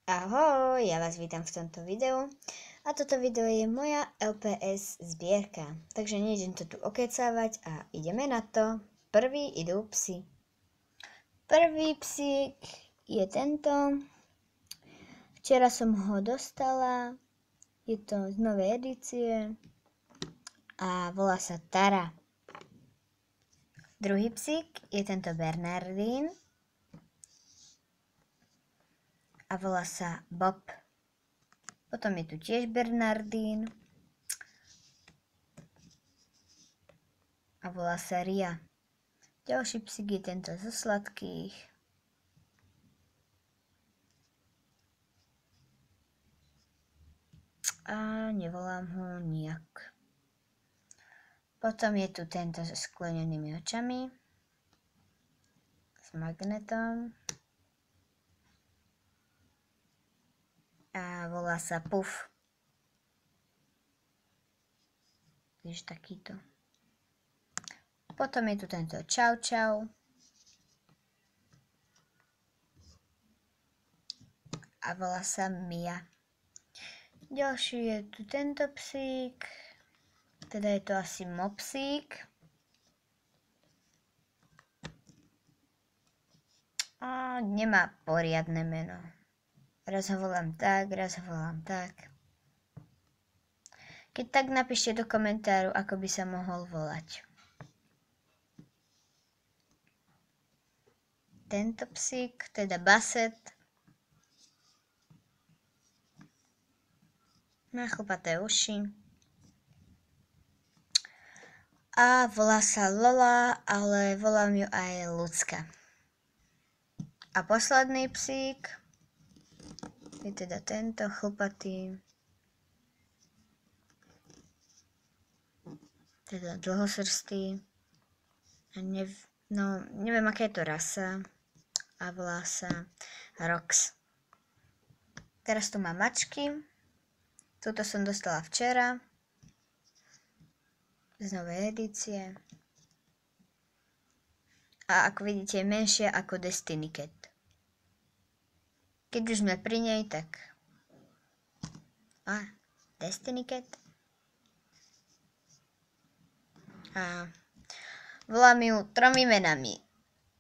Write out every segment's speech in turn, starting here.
Ahoj, ja vás vítam v tomto videu a toto video je moja LPS zbierka, takže nejdem to tu okecávať a ideme na to. Prvý idú psi. Prvý psík je tento, včera som ho dostala, je to z novej edície a volá sa Tara. Druhý psík je tento Bernardín a volá sa Bob. Potom je tu tiež Bernardín a volá sa Ria. Ďalší psík je tento zo sladkých. A nevolám ho nijak. Potom je tu tento so sklenenými očami. S magnetom. A volá sa Puff. Tiež takýto. Potom je tu tento Čau Čau. A volá sa Mia. Ďalší je tu tento psík. Teda je to asi mopsík. A nemá poriadne meno. Raz ho volám tak, raz ho volám tak. Keď tak napíšte do komentáru, ako by sa mohol volať. Tento psík, teda Basset, má chlpaté uši a volá sa Lola, ale volám ju aj Ľudská. A posledný psík je teda tento chlpatý, teda dlhosrstý. Neviem, aká je to rasa a volá sa Rox. Teraz tu mám mačky. Túto som dostala včera z novej edície. A ako vidíte, je menšia ako Destiny Cat. Keď už sme pri nej, tak... Destiny Cat. A volám ju 3 menami.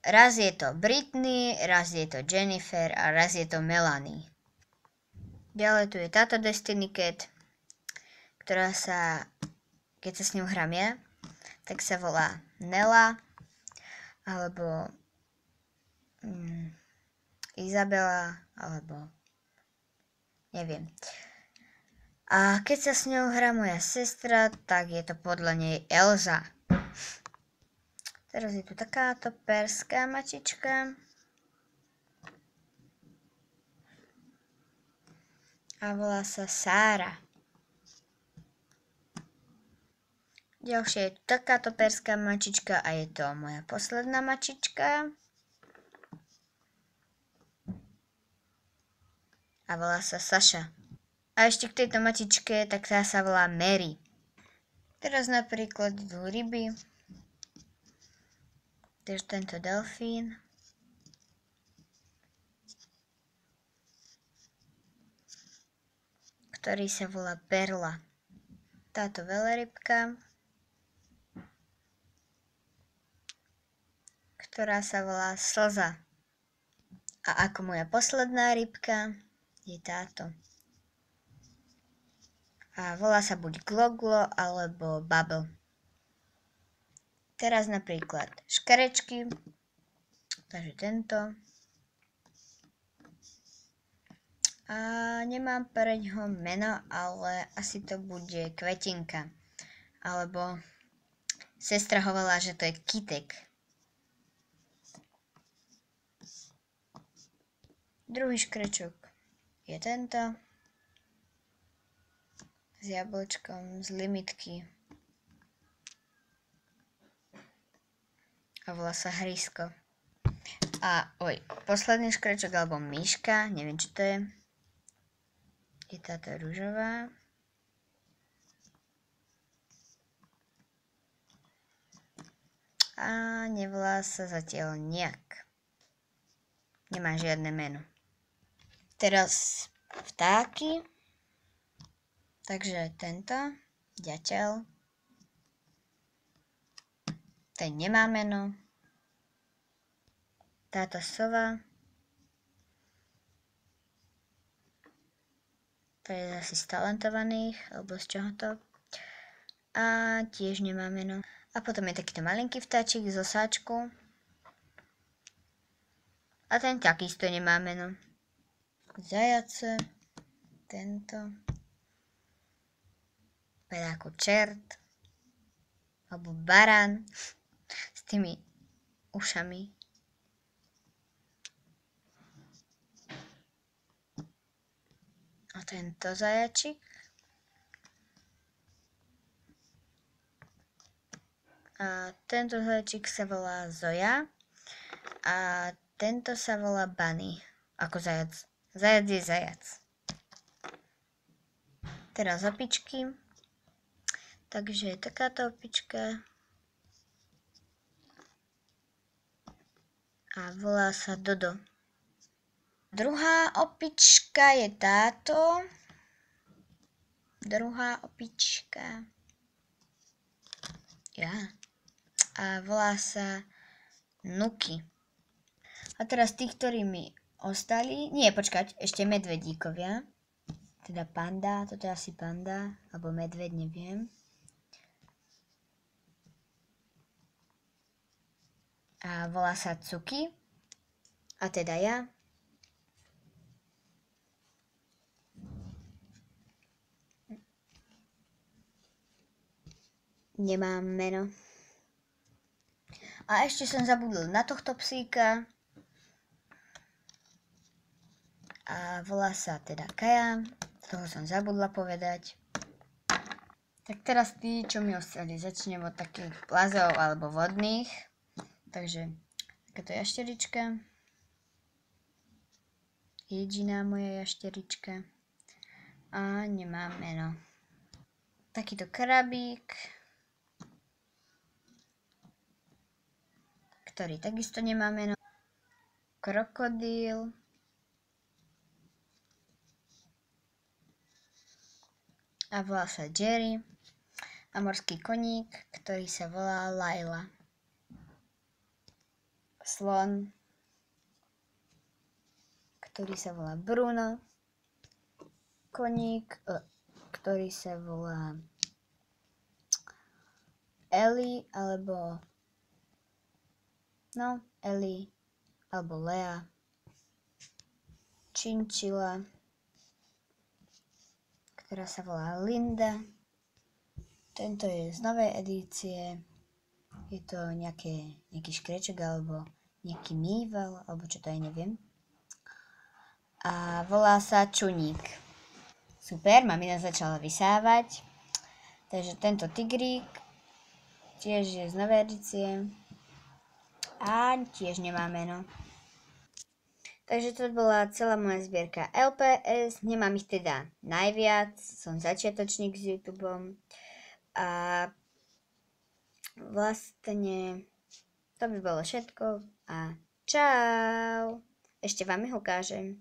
Raz je to Britney, raz je to Jennifer a raz je to Melanie. Ďalej tu je táto Destiny Cat, ktorá sa, keď sa s ňou hrám ja, tak sa volá Nella, alebo Izabela, alebo neviem. A keď sa s ňou hrá moja sestra, tak je to podľa nej Elza. Teraz je tu takáto perská mačička. A volá sa Sára. Ďalšia je tu takáto perská mačička a je to moja posledná mačička. A volá sa Saša. A ešte k tejto mačičke, tak tá sa volá Mary. Teraz napríklad idú ryby. Tiež tento delfín. Ktorý sa volá Perla. Táto veľrybka, ktorá sa volá Slza. A ako moja posledná rybka je táto. A volá sa buď Gloglo alebo Bubble. Teraz napríklad škarečky. Takže tento. A nemám pre ňoho meno, ale asi to bude Kvetinka. Alebo sestra hovorila, že to je Kitek. Druhý škrečok je tento. S jablčkom z limitky. A volá sa Hrysko. A posledný škrečok alebo myška, neviem čo to je. Je táto ružová. A nevolá sa zatiaľ nejak. Nemá žiadne meno. Teraz vtáky. Takže tento ďateľ. Ten nemá meno. Táto sova. To je asi z talentovaných, alebo z čoho to. A tiež nemá meno. A potom je takýto malinký vtáčik z osáčku. A ten takisto nemá meno. Zajace. Tento. Ako čert. Alebo barán. S tými ušami. A tento zajačik. A tento zajačik sa volá Zoja. A tento sa volá Bunny. Ako zajac. Zajac je zajac. Teraz opičky. Takže je takáto opička. A volá sa Dodo. Druhá opička je táto. Druhá opička. A volá sa Nuky. A teraz tí, ktorí mi ostali. Nie, počkať, ešte medvedíkovia. Teda panda, toto je asi panda. Alebo medveď, neviem. A volá sa Cuky. A teda ja. Nemám meno. A ešte som zabudol na tohto psíka. A volá sa teda Kaja. Toho som zabudla povedať. Tak teraz tí, čo mi ostali. Začnem od takých plazov alebo vodných. Takže takáto jašterička. Jediná moja jašterička. A nemám meno. Takýto krabík. Ktorý takisto nemá meno. Krokodíl. A volá sa Jerry. A morský koník, ktorý sa volá Laila. Slon, ktorý sa volá Bruno. Koník, ktorý sa volá Ellie, alebo Ellie, alebo Lea. Činčila, ktorá sa volá Linda. Tento je z novej edície. Je to nejaký škreček, alebo nejaký mýval, alebo čo to aj neviem. A volá sa Čuník. Super, mamina začala vysávať. Takže tento tigrík tiež je z novej edície. A tiež nemá meno. Takže to bola celá moja zbierka LPS. Nemám ich teda najviac. Som začiatočník s YouTubeom. A vlastne to by bolo všetko. A čau! Ešte vám ich ukážem.